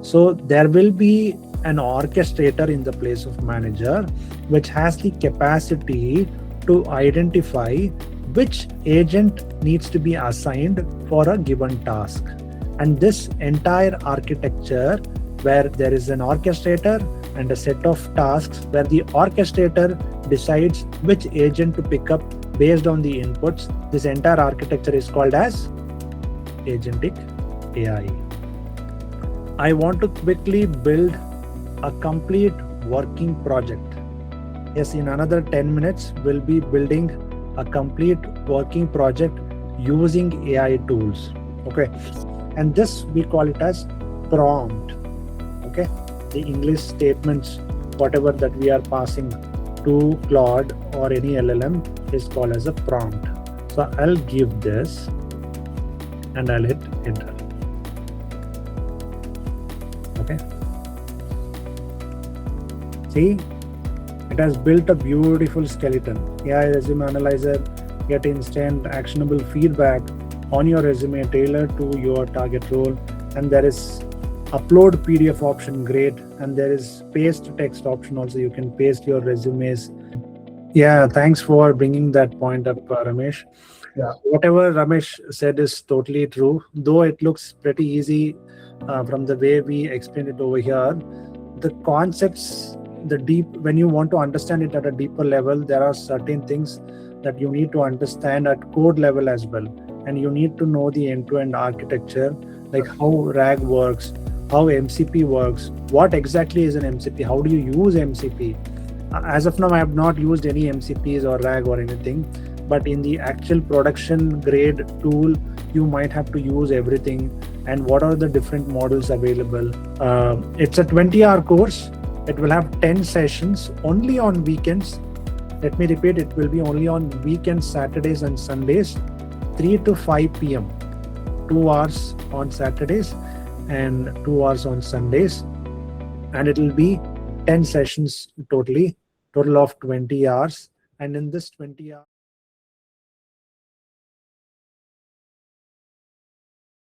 So there will be an orchestrator in the place of manager, which has the capacity to identify which agent needs to be assigned for a given task. And this entire architecture, where there is an orchestrator and a set of tasks, where the orchestrator decides which agent to pick up based on the inputs, this entire architecture is called as agentic AI. I want to quickly build a complete working project. Yes, in another 10 minutes, we'll be building a complete working project using AI tools. Okay. And this, we call it as prompt. Okay. The English statements, whatever that we are passing to Claude or any LLM, is called as a prompt. So I'll give this and I'll hit enter. Okay. See, it has built a beautiful skeleton. AI resume analyzer, get instant actionable feedback on your resume tailored to your target role. And there is upload PDF option, great. And there is paste text option also. You can paste your resumes. Yeah, thanks for bringing that point up, Ramesh. Yeah. Whatever Ramesh said is totally true, though it looks pretty easy from the way we explained it over here. The concepts, when you want to understand it at a deeper level, there are certain things that you need to understand at code level as well. And you need to know the end-to-end architecture, like how RAG works, how MCP works, what exactly is an MCP, how do you use MCP. As of now, I have not used any MCPs or RAG or anything, but in the actual production grade tool, you might have to use everything. And what are the different models available? It's a 20-hour course. It will have 10 sessions only on weekends. Let me repeat, it will be only on weekends, Saturdays and Sundays, 3 to 5 p.m. 2 hours on Saturdays and 2 hours on Sundays. And it will be 10 sessions total of 20 hours. And in this 20 hours,